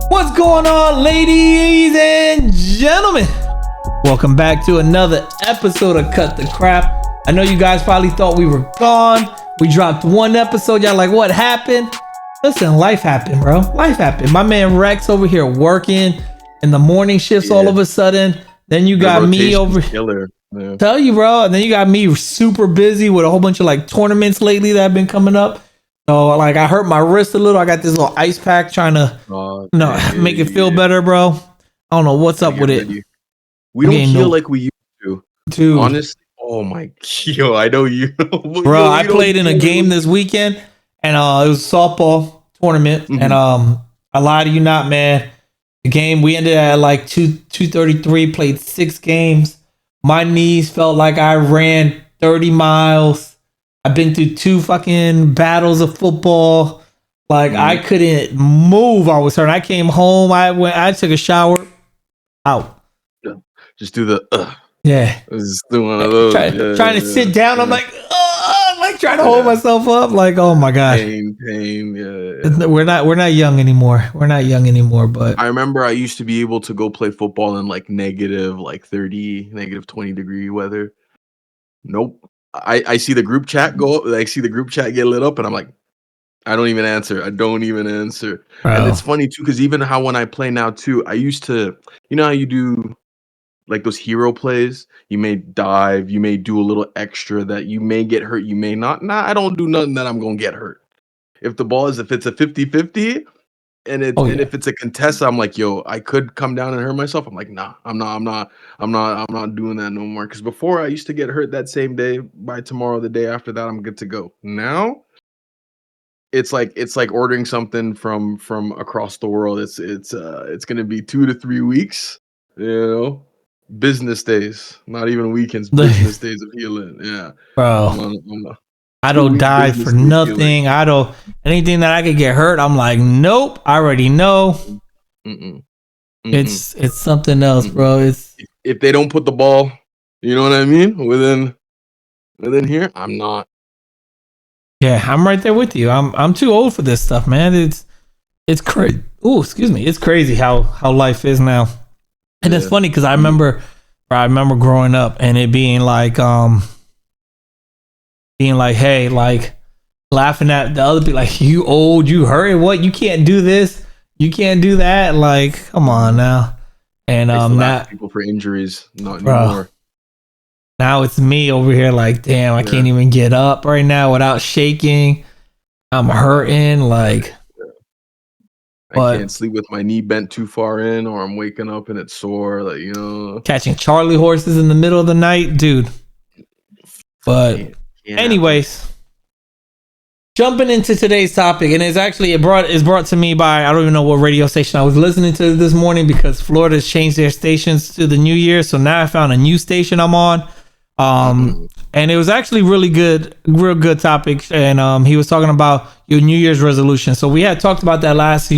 What's going on, ladies and gentlemen? Welcome back to another episode of Cut the Crap. I know you guys probably thought we were gone. We dropped one episode. Y'all like, what happened? Listen, life happened, bro. Life happened. My man Rex over here working in the morning shifts all of a sudden. Then you got me over here. Yeah. Tell you, bro. And then you got me super busy with a whole bunch of like tournaments lately that have been coming up. So like I hurt my wrist a little. I got this little ice pack trying to make it feel better, bro. I don't know what's up with it. We don't feel like we used to. Honestly, oh my, I know you. Bro, I played in a game this weekend and it was a softball tournament. Mm-hmm. And I lie to you not, man. The game, we ended at like 233, played 6 games. My knees felt like I ran 30 miles. I've been through 2 fucking battles of football. Like I couldn't move. I was hurt. I came home. I took a shower. Out. Just do the yeah. Just do one of those. Trying to sit down. I'm like, like trying to hold myself up. Like, oh my god. Pain. Yeah. We're not young anymore. But I remember I used to be able to go play football in like negative 30, negative 20 degree weather. Nope. I see the group chat go up. I see the group chat get lit up, and I'm like, I don't even answer. Bro. And it's funny too, because even how when I play now too, I used to, you know how you do like those hero plays, you may dive, you may do a little extra that you may get hurt, you may not. Nah, I don't do nothing that I'm gonna get hurt. If it's a 50-50 and if it's a contest, I'm like, yo, I could come down and hurt myself. I'm like, nah, I'm not doing that no more. Because before I used to get hurt that same day. By tomorrow, the day after that, I'm good to go. Now it's like ordering something from across the world. It's gonna be 2 to 3 weeks, business days, not even weekends, business days of healing. Yeah, bro. I don't die for nothing. I don't anything that I could get hurt. I'm like, nope. I already know. It's something else, bro. It's if they don't put the ball, you know what I mean, within here, I'm not. Yeah, I'm right there with you. I'm too old for this stuff, man. It's crazy. Oh, excuse me. It's crazy how life is now. And it's funny because I remember growing up and it being like hey, like laughing at the other people, like, you old, you hurt, what, you can't do this, you can't do that, like, come on now. And not people for injuries, not anymore. Now it's me over here like, damn, I can't even get up right now without shaking. I'm hurting, like. I can't sleep with my knee bent too far in, or I'm waking up and it's sore, like, catching Charlie horses in the middle of the night, dude. But anyways, jumping into today's topic, and it's brought to me by, I don't even know what radio station I was listening to this morning, because Florida's changed their stations to the new year, so now I found a new station I'm on. And it was actually real good topic, and he was talking about your New Year's resolution. So we had talked about that last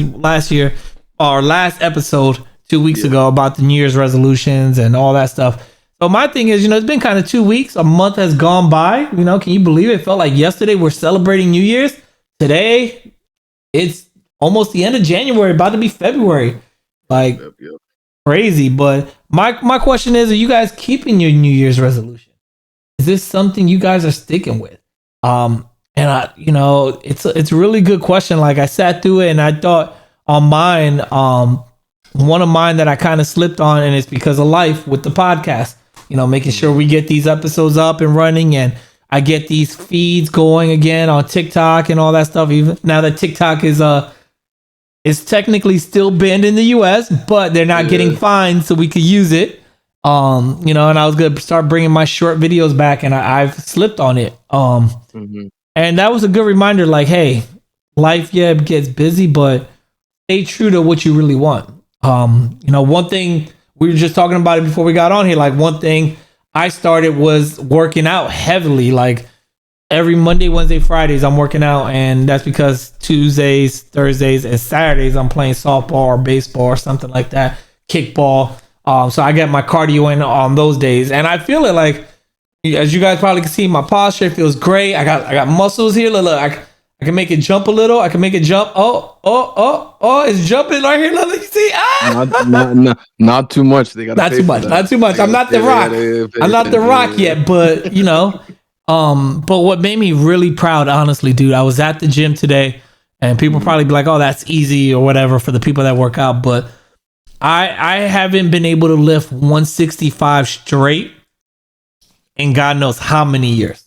year, or last episode 2 weeks ago, about the New Year's resolutions and all that stuff. So my thing is, it's been kind of 2 weeks. A month has gone by. Can you believe it? It felt like yesterday we're celebrating New Year's. Today, it's almost the end of January, about to be February. Like, crazy. But my question is, are you guys keeping your New Year's resolution? Is this something you guys are sticking with? And it's a really good question. Like, I sat through it and I thought on mine, one of mine that I kind of slipped on, and it's because of life with the podcast, making sure we get these episodes up and running, and I get these feeds going again on TikTok and all that stuff. Even now that TikTok is technically still banned in the US, but they're not getting fined, so we could use it. And I was going to start bringing my short videos back, and I've slipped on it. And that was a good reminder, like, hey, life, gets busy, but stay true to what you really want. One thing, we were just talking about it before we got on here, like, one thing I started was working out heavily, like every Monday, Wednesday, Fridays I'm working out, and that's because Tuesdays, Thursdays, and Saturdays I'm playing softball or baseball or something like that, kickball. So I get my cardio in on those days, and I feel it, like, as you guys probably can see, my posture feels great. I got muscles here. Look, I can make it jump a little. I can make it jump. Oh, it's jumping right here. Let me see. Not too much. They gotta Not pay too for much. that. Not too much. I'm not the Rock. I'm not the Rock yet, but but what made me really proud, honestly, dude, I was at the gym today, and people probably be like, "Oh, that's easy" or whatever for the people that work out, but I haven't been able to lift 165 straight in God knows how many years.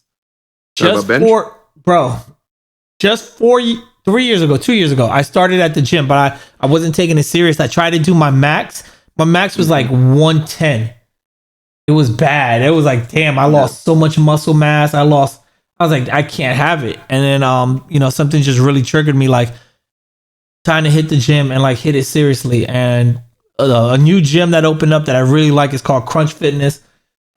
Just for bro, just 3 years ago, 2 years ago, I started at the gym, but I wasn't taking it serious. I tried to do my max. My max was like 110. It was bad. It was like, damn, I lost so much muscle mass. I was like, I can't have it. And then something just really triggered me, like trying to hit the gym and like hit it seriously. And a new gym that opened up that I really like is called Crunch Fitness.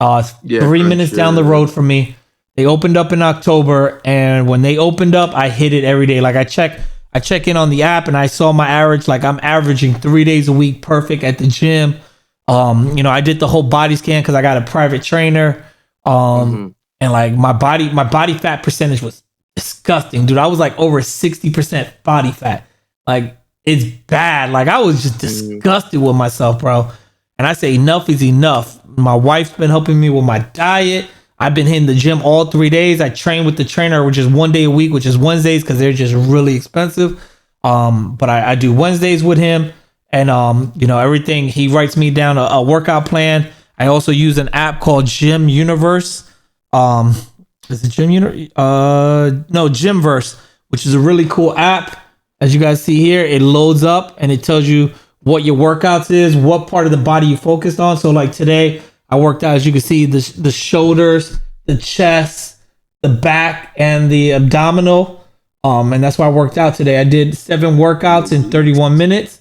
It's 3 minutes down the road from me. They opened up in October, and when they opened up, I hit it every day. Like I check in on the app, and I saw my average. Like I'm averaging 3 days a week, perfect at the gym. I did the whole body scan because I got a private trainer. And like my body fat percentage was disgusting, dude. I was like over 60% body fat. Like it's bad. Like I was just disgusted with myself, bro. And I say enough is enough. My wife's been helping me with my diet. I've been hitting the gym all 3 days. I train with the trainer, which is 1 day a week, which is Wednesdays because they're just really expensive. But I do Wednesdays with him, and everything. He writes me down a workout plan. I also use an app called Gym Universe. Is it Gym Universe? No, Gymverse, which is a really cool app. As you guys see here, it loads up and it tells you what your workouts is, what part of the body you focused on. So like today, I worked out, as you can see, the shoulders, the chest, the back, and the abdominal. And that's why I worked out today. I did 7 workouts in 31 minutes,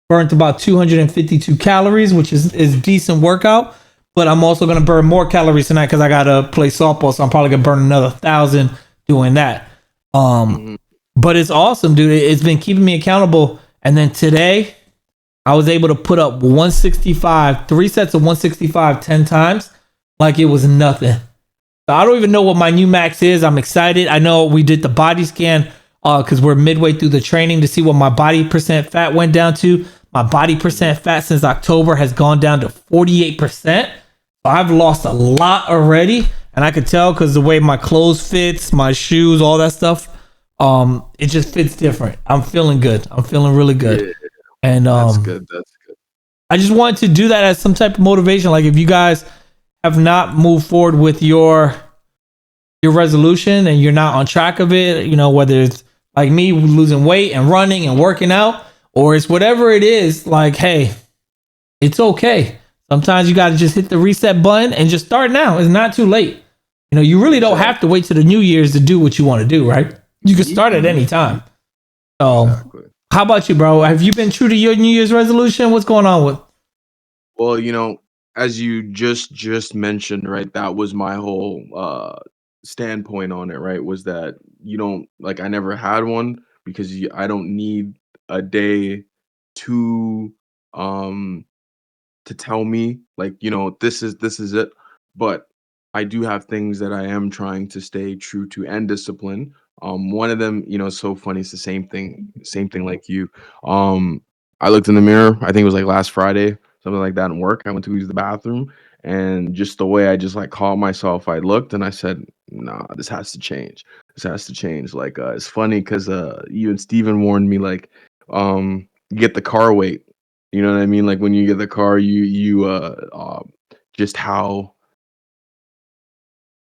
burnt about 252 calories, which is decent workout. But I'm also going to burn more calories tonight because I got to play softball. So I'm probably going to burn another 1,000 doing that. But it's awesome, dude. It's been keeping me accountable. And then today, I was able to put up 165, 3 sets of 165 10 times like it was nothing. So I don't even know what my new max is. I'm excited. I know we did the body scan because we're midway through the training to see what my body percent fat went down to. My body percent fat since October has gone down to 48%. So I've lost a lot already. And I could tell because the way my clothes fits, my shoes, all that stuff, it just fits different. I'm feeling good. I'm feeling really good. Yeah. And that's good. I just wanted to do that as some type of motivation. Like if you guys have not moved forward with your resolution and you're not on track of it, whether it's like me losing weight and running and working out, or it's whatever it is, like, hey, it's okay. Sometimes you got to just hit the reset button and just start now. It's not too late. You really don't have to wait to the New Year's to do what you want to do, right? You can start at any time. So How about you, bro? Have you been true to your New Year's resolution? What's going on with? Well, as you just mentioned, right, that was my whole standpoint on it, right? Was that you don't like I never had one because I don't need a day to to tell me like, this is it. But I do have things that I am trying to stay true to and discipline. One of them, it's so funny, it's the same thing like you. I looked in the mirror, I think it was like last Friday, something like that in work. I went to use the bathroom, and just the way I just like caught myself, I looked and I said, nah, this has to change. This has to change. Like it's funny because you and Steven warned me like get the car weight. You know what I mean? Like when you get the car, you just how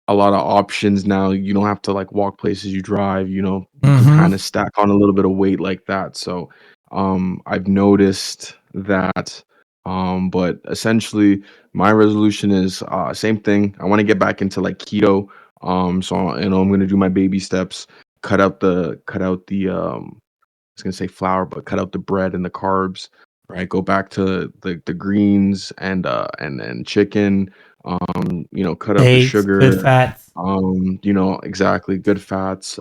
a lot of options now. You don't have to like walk places you drive, you can kind of stack on a little bit of weight like that. So I've noticed that. But essentially my resolution is same thing. I want to get back into like keto. So I'm gonna do my baby steps, cut out the I was gonna say flour, but cut out the bread and the carbs, right? Go back to the greens and chicken. Cut out the Eggs, sugar. good fats. Exactly, good fats.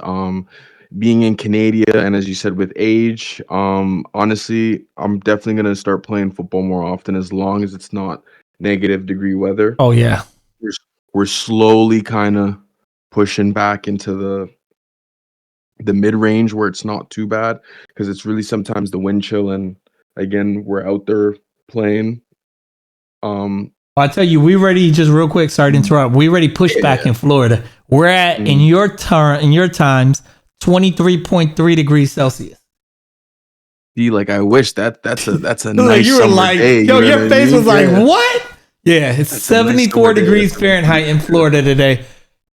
Being in Canada, and as you said, with age, honestly, I'm definitely gonna start playing football more often as long as it's not negative degree weather. Oh yeah. We're, we're slowly kind of pushing back into the mid-range where it's not too bad, because it's really sometimes the wind chill, and again, we're out there playing. I tell you, we already just real quick. Sorry to interrupt. We already pushed back Yeah. in Florida. We're at in your times 23.3 degrees Celsius. See, like I wish that's a Like, nice you were summer like, day. yo, You know what your I face mean? was like, Yeah, what? Yeah, it's that's a nice 74 summer day. degrees That's gonna Fahrenheit in be good. Florida today.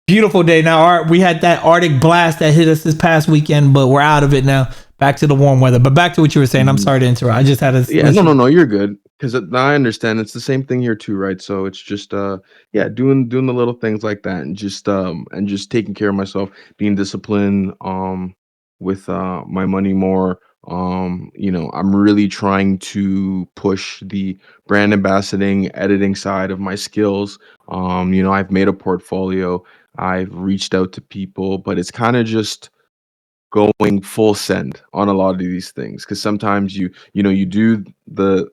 Beautiful day. Now, we had that Arctic blast that hit us this past weekend, but we're out of it now. Back to the warm weather. But back to what you were saying. I'm Mhm. sorry to interrupt. I just had to Yeah, let you. no, you're good. Because I understand it's the same thing here too, right? So it's just yeah, doing the little things like that, and just taking care of myself, being disciplined with my money more. I'm really trying to push the brand ambassading, editing side of my skills. I've made a portfolio, I've reached out to people, but it's kind of just going full send on a lot of these things, because sometimes you do the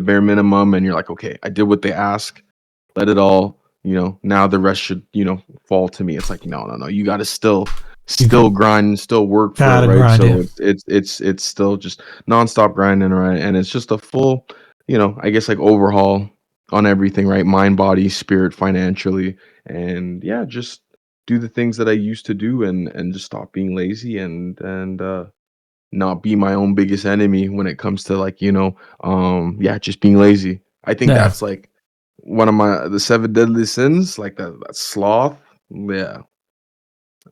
bare minimum, and you're like, okay, I did what they ask, let it all, now the rest should, fall to me. It's like, no, you got to You still grind, still work for it, gotta right? grind So it. it's still just nonstop grinding, right? And it's just a full, I guess, like, overhaul on everything, right? Mind, body, spirit, financially. And yeah, just do the things that I used to do, and just stop being lazy, and not be my own biggest enemy when it comes to, like, yeah, just being lazy. I think Yeah. that's like one of the seven deadly sins, like that sloth. Yeah.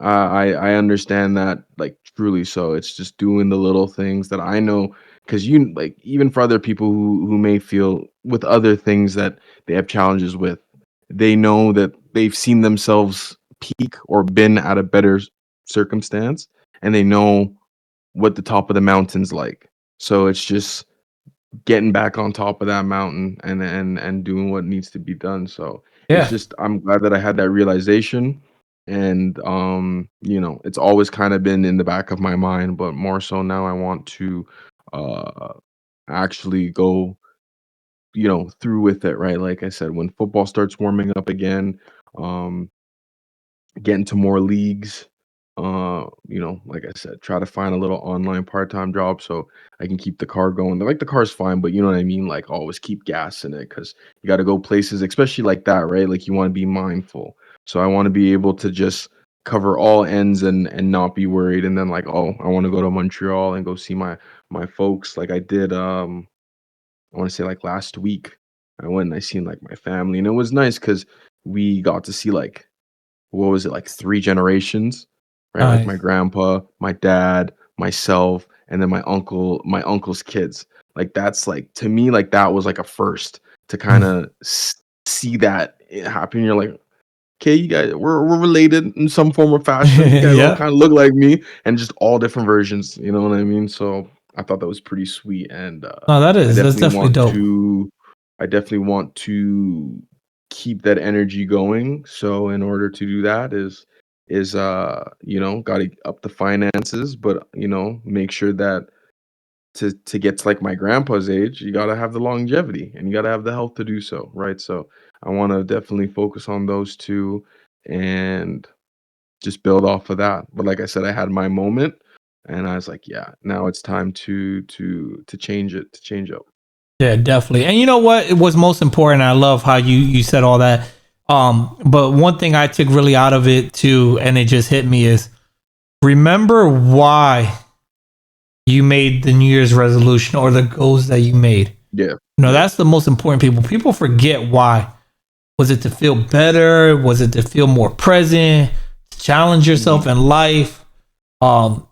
I understand that, like, truly. So it's just doing the little things that I know, because like, even for other people who may feel with other things that they have challenges with, they know that they've seen themselves peak or been at a better circumstance, and they know what the top of the mountain's like. So it's just getting back on top of that mountain, and doing what needs to be done. So it's Yeah. just, I'm glad that I had that realization, and it's always kind of been in the back of my mind, but more so now I want to uh actually go, through with it, right? Like I said, when football starts warming up again, um get into more leagues. Like I said, try to find a little online part-time job so I can keep the car going. Like, the car's fine, but you know what I mean? Like, always keep gas in it, because you got to go places, especially like that, right? Like, you want to be mindful. So I want to be able to just cover all ends, and not be worried. And then, like, oh, I want to go to Montreal and go see my folks. Like I did, I want to say, like, last week. I went and I seen, like, my family, and it was nice because we got to see, like, what was it, like, 3 generations, right? Like, my Nice. grandpa, my dad, myself, and then my uncle's kids. Like, that's, like, to me, like, that was, like, a first to Mm. kinda see that it happen. You're like, "Okay, you guys, we're related in some form or fashion. You guys all Yeah. kinda look like me," and just all different versions, you know what I mean? So, I thought that was pretty sweet, and, No, I that's definitely definitely want dope. to I definitely want to keep that energy going. So in order to do that gotta up the finances, but, make sure that to get to, like, my grandpa's age, you gotta have the longevity, and you gotta have the health to do so, right? So I wanna definitely focus on those 2, and just build off of that. But like I said, I had my moment, and I was like, yeah, now it's time to change it, to change up. Yeah, definitely. And you know what? It was most important. I love how you said all that. But one thing I took really out of it too, and it just hit me, is remember why you made the New Year's resolution or the goals that you made. Yeah. You know, Yeah. that's the most important. People forget why. Was it to feel better? Was it to feel more present? To challenge yourself Mhm. in life? Um,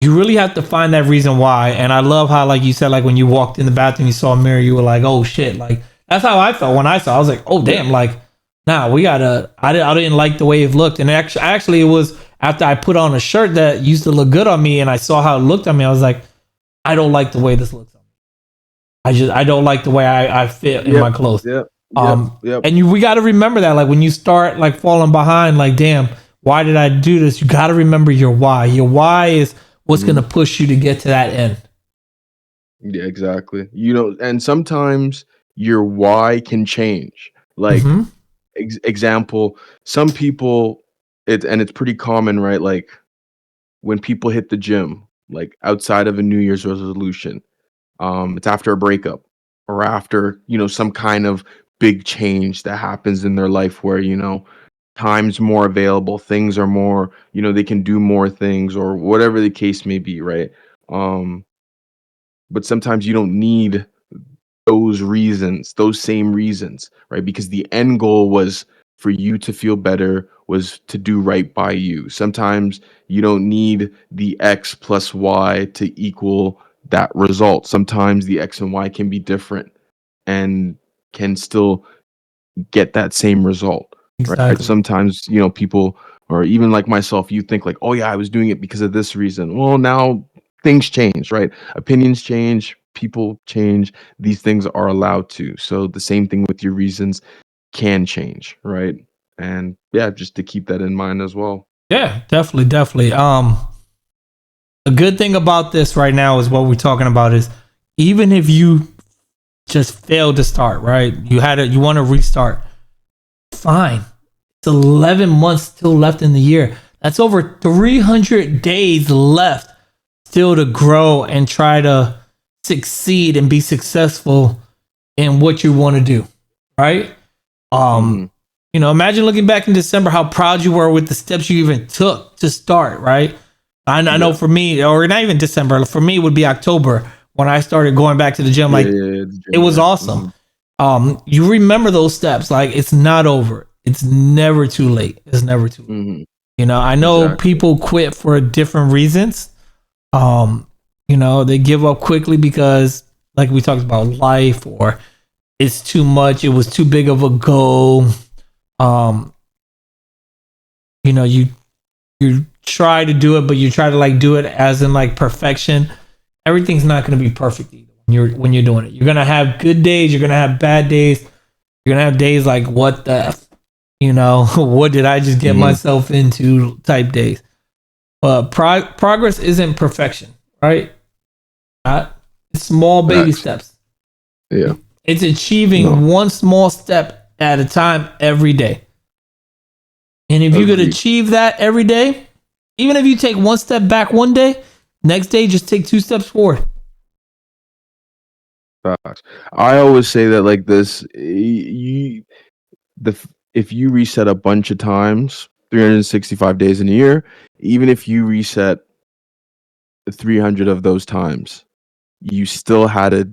you really have to find that reason why. And I love how, like you said, like when you walked in the bathroom, you saw a mirror, you were like, "Oh shit!" Like that's how I felt when I saw. I was like, "Oh Yeah. damn!" Like, nah, we gotta. I didn't like the way it looked, and actually, it was after I put on a shirt that used to look good on me, and I saw how it looked on me. I was like, I don't like the way this looks on me. I don't like the way I fit in Yep. my clothes. Yep. Yep. Yep. And we got to remember that, like when you start like falling behind, like damn, why did I do this? You got to remember your why. Your why is what's gonna Mhm. push you to get to that end. Yeah, exactly. And sometimes your why can change. Like, Mm-hmm. example, some people, it's pretty common, right? Like, when people hit the gym, like outside of a New Year's resolution, it's after a breakup or after, some kind of big change that happens in their life where, time's more available, things are more, they can do more things or whatever the case may be, right? Um, but sometimes you don't need those same reasons, right? Because the end goal was for you to feel better, was to do right by you. Sometimes you don't need the X plus Y to equal that result. Sometimes the X and Y can be different and can still get that same result, right? Exactly. Sometimes, people, or even like myself, you think like, oh yeah, I was doing it because of this reason. Well, now things change, right? Opinions change, people change. These things are allowed to. So the same thing with your reasons can change, right? And yeah, just to keep that in mind as well. Yeah, definitely, definitely. A good thing about this right now is what we're talking about is even if you just failed to start, right? You want to restart. Fine. It's 11 months still left in the year. That's over 300 days left still to grow and try to succeed and be successful in what you want to do, right? Mhm. Imagine looking back in December how proud you were with the steps you even took to start, right? I know Yeah. for me, or not even December, for me it would be October when I started going back to the gym. Yeah, Like, yeah, yeah, the it gym, was yeah. awesome. Mhm. You remember those steps. Like, it's not over. It's never too late. It's never too late. Mhm. I know Exactly. people quit for different reasons. Um, they give up quickly because, like we talked about, life, or it's too much. It was too big of a goal. Um, you try to do it, but you try to like do it as in like perfection. Everything's not going to be perfect either when you're doing it. You're gonna have good days. You're gonna have bad days. You're gonna have days like, what the what did I just get Mhm. myself into type days. But progress isn't perfection, right? It's small baby Facts. steps. Yeah. It's No. achieving one small step at a time every day. And if you could Agreed. achieve that every day, even if you take one step back one day, next day just take two steps forward. Facts. I always say that like this, you if you reset a bunch of times, 365 days in a year, even if you reset 300 of those times, you still had it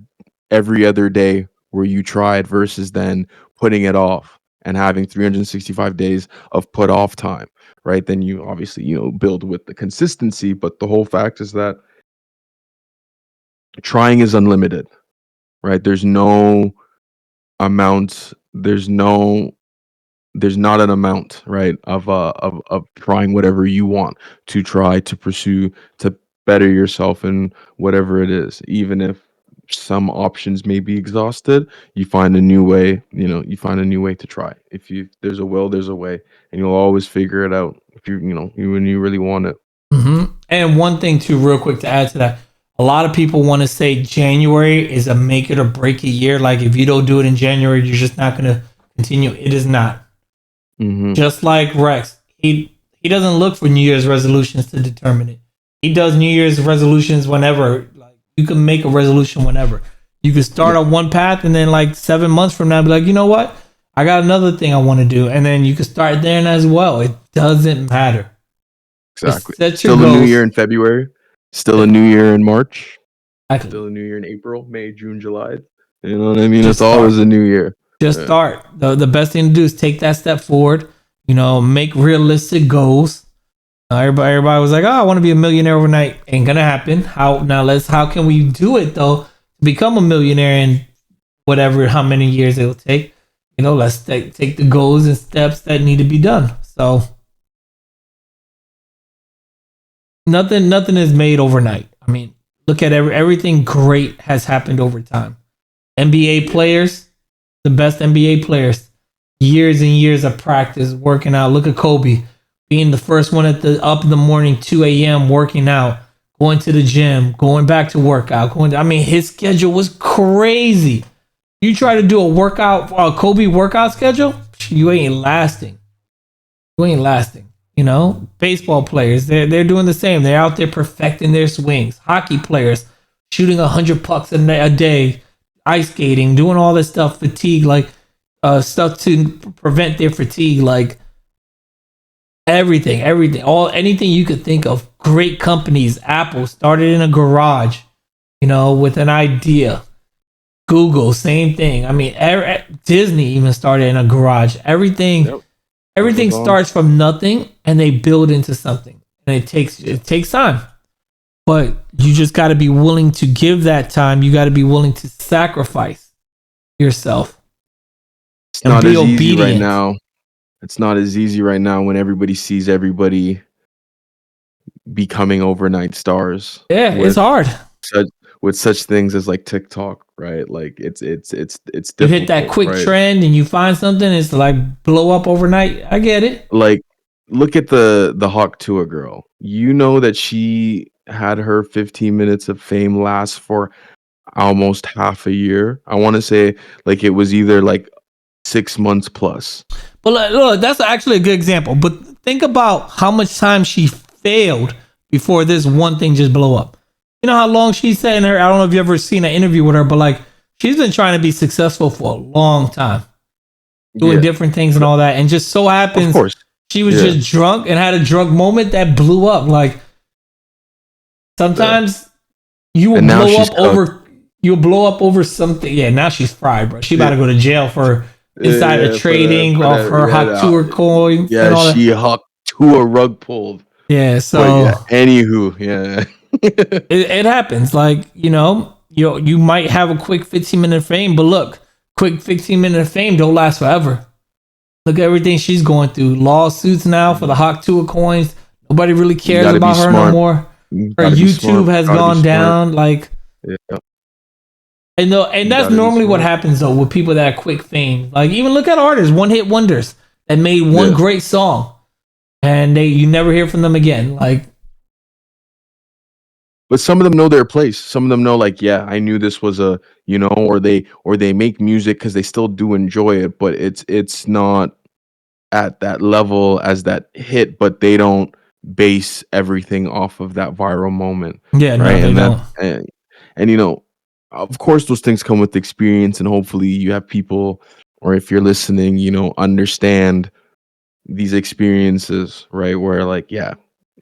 every other day where you tried versus then putting it off and having 365 days of put off time, right? Then you obviously, build with the consistency, but the whole fact is that trying is unlimited, right? There's no amount, there's not an amount, right, of trying whatever you want to try to pursue to better yourself in whatever it is. Even if some options may be exhausted, you find a new way, you find a new way to try. If you there's a will, there's a way, and you'll always figure it out if when you really want it. And one thing too, real quick to add to that, a lot of people want to say January is a make it or break it year. Like, if you don't do it in January, you're just not going to continue. It is not. Hmm. Just like Rex, he doesn't look for New Year's resolutions to determine it. He does New Year's resolutions whenever. Like, you can make a resolution whenever. You can start Yeah, on one path, and then like 7 months from now, be like, you know what? I got another thing I want to do, and then you can start there as well. It doesn't matter. exactly. Just set your Still a new year goals. in February, still Yeah, a new year in March, exactly. still a new year in April, May, June, July. You know what I mean? It's Just start. always a new year. Just Yeah. start. The best thing to do is take that step forward. Make realistic goals. Everybody was like, "Oh, I want to be a millionaire overnight." Ain't gonna happen. How can we do it though to become a millionaire in whatever how many years it'll take? Let's take the goals and steps that need to be done. So nothing is made overnight. I mean, look at everything great has happened over time. NBA Yeah. players, the best NBA players, years and years of practice working out. Look at Kobe being the first one up in the morning, 2 a.m. working out, going to the gym, going back to workout. I mean, his schedule was crazy. You try to do a Kobe workout schedule, you ain't lasting. You ain't lasting. You know, baseball players, they're doing the same. They're out there perfecting their swings. Hockey players shooting 100 pucks a day, ice skating, doing all this stuff, fatigue, like stuff to prevent their fatigue, like everything, anything you could think of. Great companies. Apple started in a garage, you know, with an idea. Google, same thing. I mean, Disney even started in a garage. Everything starts from nothing and they build into something. And it takes time. But you just got to be willing to give that time. You got to be willing to sacrifice yourself. It's not as easy right now. It's not as easy right now when everybody sees everybody becoming overnight stars. Yeah, it's hard. With such things as like TikTok, right? Like it's difficult. You hit that quick trend and you find something, it's like blow up overnight. I get it. Like, look at the Hawk Tuah girl. You know that she had her 15 minutes of fame last for almost half a year. I want to say like it was either like 6 months plus. But look, that's actually a good example. But think about how much time she failed before this one thing just blow up. You know how long she's saying her. I don't know if you ever seen an interview with her, but like she's been trying to be successful for a long time, doing different things and all that. And just so happens she was just drunk and had a drunk moment that blew up. Like sometimes you will blow up over. You'll blow up over something. Yeah, now she's fried, bro. She about to go to jail for insider trading off her Hawk Tuah coins. Yeah, she Hawk Tuah rug pulled. Yeah, so anywho, yeah. it happens. Like, you know, you might have a quick 15-minute fame, but look, quick 15-minute fame don't last forever. Look at everything she's going through. Lawsuits now for the Hawk Tuah coins. Nobody really cares about her no more. Her YouTube has gone down. Like, and that's normally what happens though with people that are quick fame. Like, even look at artists, one-hit wonders that made one great song, and you never hear from them again. Like. But some of them know their place. Some of them know, like, yeah, I knew this was a, you know, or they make music because they still do enjoy it, but it's not at that level as that hit. But they don't base everything off of that viral moment. Yeah, right. No, they don't. And you know, of course, those things come with experience, and hopefully, you have people, or if you're listening, you know, understand these experiences, right? Where like, yeah,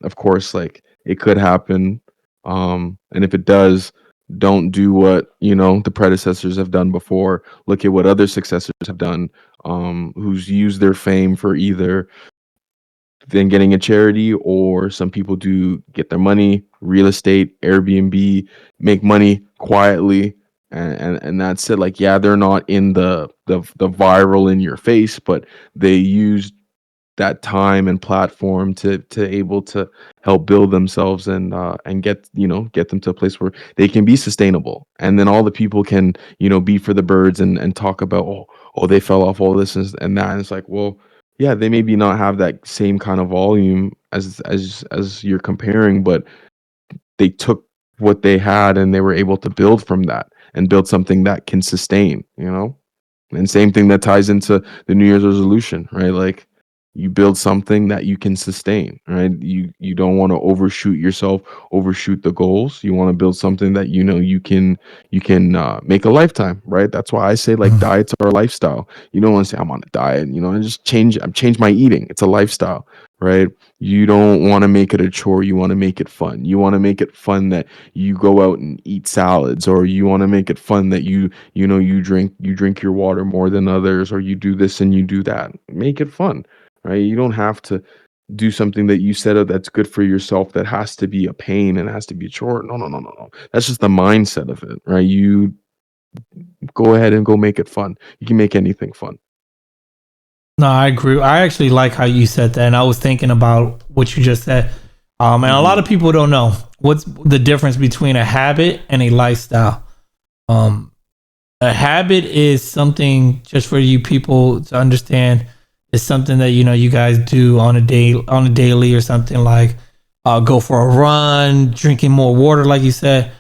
of course, like it could happen. And if it does, don't do what, you know, the predecessors have done before. Look at what other successors have done, who's used their fame for either then getting a charity, or some people do get their money, real estate, Airbnb, make money quietly. And that's it. Like, yeah, they're not in the viral in your face, but they used that time and platform to able to help build themselves and get them to a place where they can be sustainable, and then all the people can, you know, be for the birds and talk about oh they fell off all this and that, and it's like, well, yeah, they maybe not have that same kind of volume as you're comparing, but they took what they had and they were able to build from that and build something that can sustain, you know. And same thing that ties into the New Year's resolution, right? Like, you build something that you can sustain, right? You don't want to overshoot yourself, overshoot the goals. You want to build something that you know you can make a lifetime, right? That's why I say, like, diets are a lifestyle. You don't want to say I'm on a diet, you know, and just change my eating. It's a lifestyle, right? You don't want to make it a chore. You want to make it fun. You want to make it fun that you go out and eat salads, or you want to make it fun that you drink your water more than others, or you do this and you do that. Make it fun. Right? You don't have to do something that you set up that's good for yourself that has to be a pain and has to be a chore. No. That's just the mindset of it, right? You go ahead and go make it fun. You can make anything fun. No, I agree. I actually like how you said that, and I was thinking about what you just said. And a lot of people don't know what's the difference between a habit and a lifestyle. A habit is something, just for you people to understand, is something that, you know, you guys do on a daily, or something like go for a run, drinking more water, like you said.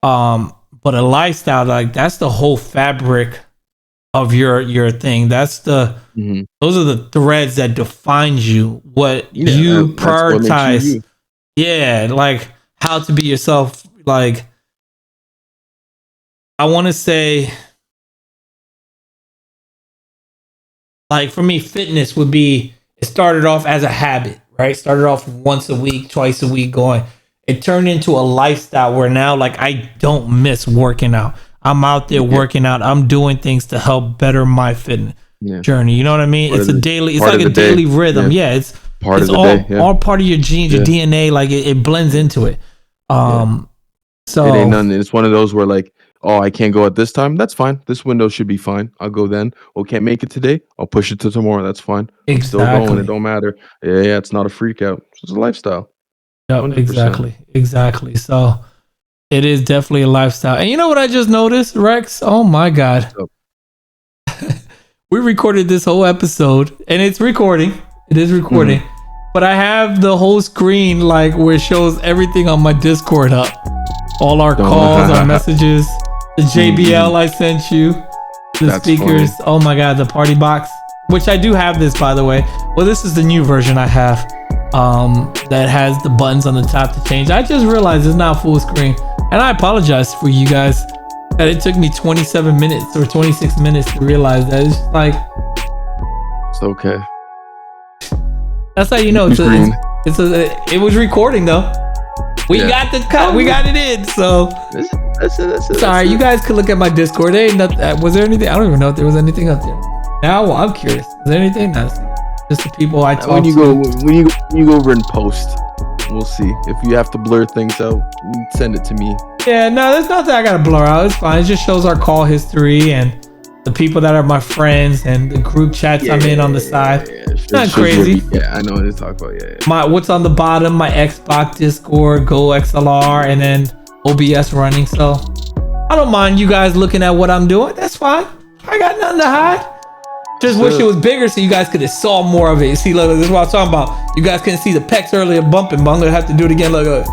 But a lifestyle, like, that's the whole fabric of your thing. That's those are the threads that defines you, what you prioritize. What yeah, like how to be yourself. Like, I want to say, like for me, fitness would be, it started off as a habit, right? Started off once a week, twice a week going. It turned into a lifestyle where now, like, I don't miss working out. I'm out there working out. I'm doing things to help better my fitness journey. You know what I mean? It's a daily, it's like a daily rhythm. Yeah, it's part of the day. All part of your genes, your DNA. Like it blends into it. So it ain't nothing. It's one of those where like, oh, I can't go at this time. That's fine. This window should be fine. I'll go then. Oh, can't make it today. I'll push it to tomorrow. That's fine. I'm still going. It don't matter. Yeah. It's not a freak out. It's a lifestyle. Yep, exactly. So it is definitely a lifestyle. And you know what I just noticed, Rex? Oh my God. We recorded this whole episode and it's recording. It is recording. But I have the whole screen like where it shows everything on my Discord up. All our calls, our messages, the JBL I sent you, the speakers. Funny. Oh my God, the party box, which I do have this, by the way. Well, this is the new version I have that has the buttons on the top to change. I just realized it's not full screen. And I apologize for you guys that it took me 27 minutes or 26 minutes to realize that. It's just like, it's okay. That's how you know it was recording though. We got the cut. We got it in. So sorry, you guys could look at my Discord. There ain't nothing. Was there anything? I don't even know if there was anything up there. Now I'm curious. Is there anything? No, just the people I talk to. When you go over and post, we'll see. If you have to blur things out, send it to me. Yeah, no, there's nothing I gotta blur out. It's fine. It just shows our call history and the people that are my friends and the group chats I'm in on the side. Not crazy. I know what you're talking about. My what's on the bottom, my Xbox, Discord, Go XLR, and then OBS running. So I don't mind you guys looking at what I'm doing. That's fine. I got nothing to hide. Just wish it was bigger so you guys could have saw more of it. See, look, this is what I'm talking about. You guys couldn't see the pecs earlier bumping, but I'm gonna have to do it again. Look,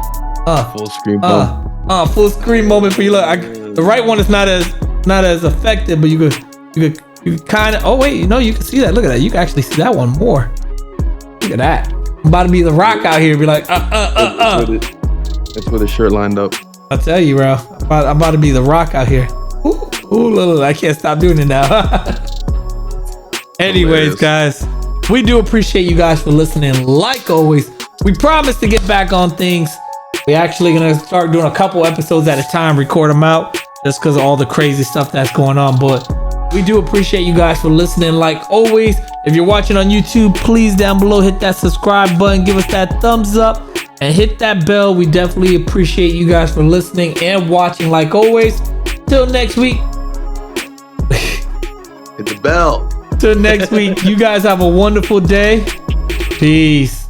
full screen bump. Full screen moment for you. Look, the right one is not as effective, but you could kind of. Oh wait, you can see that. Look at that. You can actually see that one more. Look at that. I'm about to be the Rock out here. Be like, That's where the shirt lined up. I'll tell you, bro. I'm about to be the Rock out here. Ooh, I can't stop doing it now. Anyways, guys, we do appreciate you guys for listening. Like always, we promise to get back on things. We're actually gonna start doing a couple episodes at a time, record them out, just because of all the crazy stuff that's going on. But we do appreciate you guys for listening. Like always, if you're watching on YouTube, please down below hit that subscribe button, give us that thumbs up, and hit that bell. We definitely appreciate you guys for listening and watching. Like always, till next week. Hit the bell. Till next week, you guys have a wonderful day. Peace.